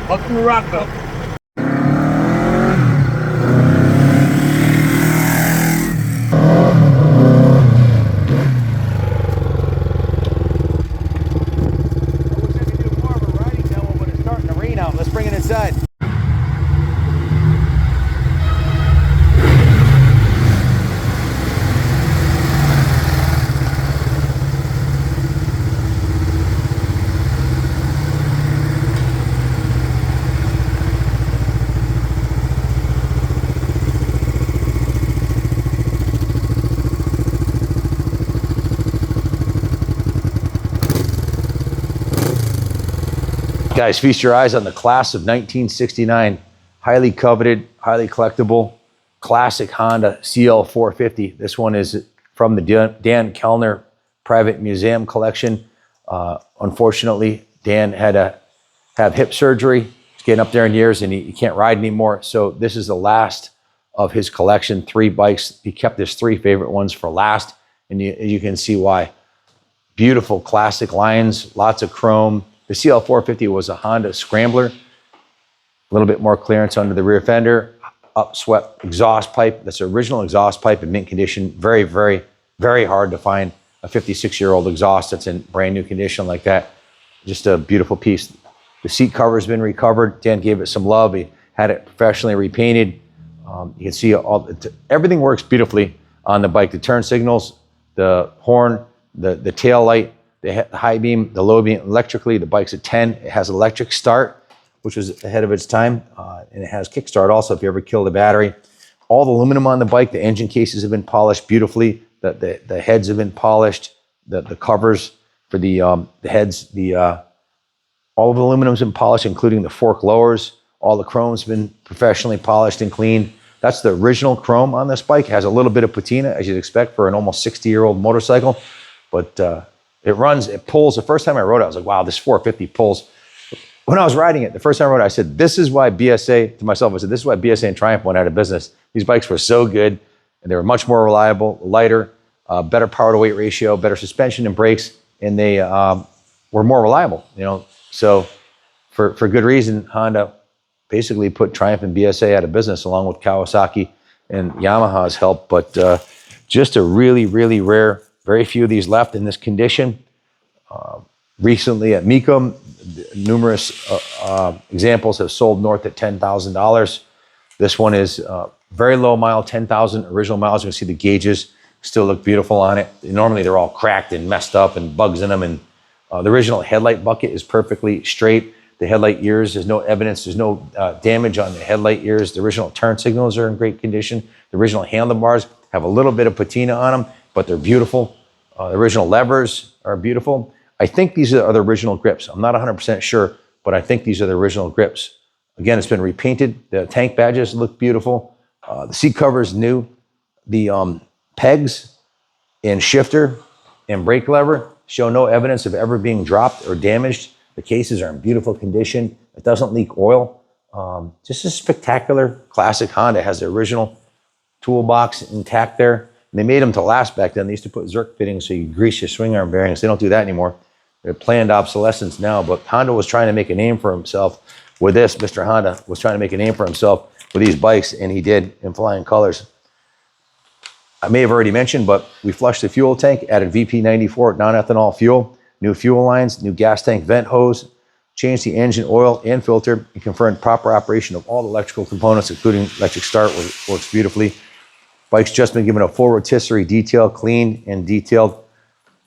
Welcome to Rockville. Let's bring it inside. Guys, feast your eyes on the class of 1969, highly coveted, highly collectible, classic Honda Cl450. This one is from the Dan Kellner Private Museum collection. Unfortunately, Dan had to have hip surgery. He's getting up there in years and he can't ride anymore. So this is the last of his collection, 3 bikes. He kept his 3 favorite ones for last, and you can see why. Beautiful classic lines, lots of chrome. The Cl450 was a Honda Scrambler, a little bit more clearance under the rear fender, upswept exhaust pipe. That's the original exhaust pipe in mint condition. Very, very, very hard to find a 56-year-old exhaust that's in brand new condition like that. Just a beautiful piece. The seat cover's been recovered. Dan gave it some love. He had it professionally repainted. You can see everything works beautifully on the bike. The turn signals, the horn, the tail light, the high beam, the low beam. Electrically, the bike's a 10. It has electric start, which was ahead of its time, and it has kickstart also if you ever kill the battery. All the aluminum on the bike, the engine cases have been polished beautifully. The heads have been polished. The covers for the heads, all of the aluminum's been polished, including the fork lowers. All the chrome's been professionally polished and cleaned. That's the original chrome on this bike. It has a little bit of patina, as you'd expect for an almost 60-year-old motorcycle, but it runs, it pulls. The first time I rode it, I was like, wow, this 450 pulls. When I was riding it, the first time I rode it, I said, this is why BSA, to myself, I said, this is why BSA and Triumph went out of business. These bikes were so good, and they were much more reliable, lighter, better power to weight ratio, better suspension and brakes, and they were more reliable, you know. So for good reason, Honda basically put Triumph and BSA out of business along with Kawasaki and Yamaha's help, but just a really, really rare. Very few of these left in this condition. Recently at Mecum, numerous examples have sold north at $10,000. This one is very low mile, 10,000 original miles. You can see the gauges still look beautiful on it. Normally they're all cracked and messed up and bugs in them. And the original headlight bucket is perfectly straight. The headlight ears, there's no evidence, there's no damage on the headlight ears. The original turn signals are in great condition. The original handlebars have a little bit of patina on them, but they're beautiful. The original levers are beautiful. I think these are the original grips. I'm not 100% sure, but I think these are the original grips. Again, it's been repainted. The tank badges look beautiful. The seat cover is new. The pegs and shifter and brake lever show no evidence of ever being dropped or damaged. The cases are in beautiful condition. It doesn't leak oil. Just a spectacular classic Honda. It has the original toolbox intact there. And they made them to last back then. They used to put Zerk fittings so you grease your swing arm bearings. They don't do that anymore. They're planned obsolescence now, but Honda was trying to make a name for himself with this. Mr. Honda was trying to make a name for himself with these bikes, and he did in flying colors. I may have already mentioned, but we flushed the fuel tank, added VP94 non-ethanol fuel, new fuel lines, new gas tank vent hose, changed the engine oil and filter, and confirmed proper operation of all the electrical components, including electric start, works beautifully. Bike's just been given a full rotisserie detail, cleaned and detailed.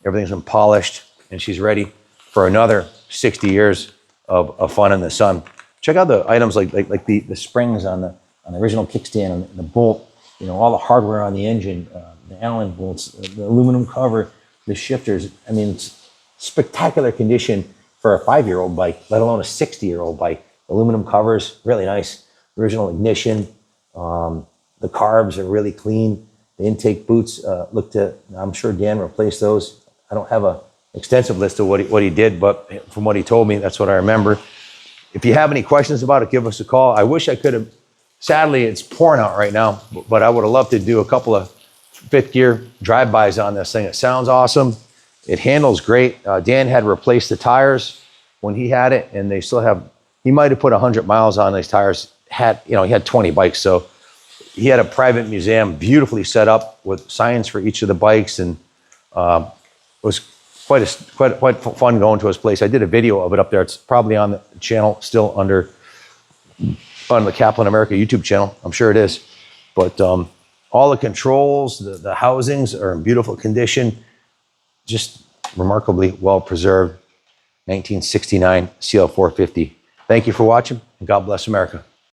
Everything's been polished, and she's ready for another 60 years of fun in the sun. Check out the items like the springs on the original kickstand and the bolt, you know, all the hardware on the engine, the Allen bolts, the aluminum cover, the shifters. I mean, it's spectacular condition for a 5-year-old bike, let alone a 60-year-old bike. Aluminum covers, really nice. Original ignition. The carbs are really clean. The intake boots I'm sure Dan replaced those. I don't have an extensive list of what he did, but from what he told me, that's what I remember. If you have any questions about it, give us a call. I wish I could have, sadly, it's pouring out right now, but I would have loved to do a couple of fifth gear drive-bys on this thing. It sounds awesome. It handles great. Dan had replaced the tires when he had it, and they still have he might have put 100 miles on these tires. He had 20 bikes, so he had a private museum beautifully set up with signs for each of the bikes, and it was quite fun going to his place. I did a video of it up there. It's probably on the channel still on the Kaplan America YouTube channel. I'm sure it is. But all the controls, the housings are in beautiful condition. Just remarkably well preserved 1969 Cl450. Thank you for watching, and God bless America.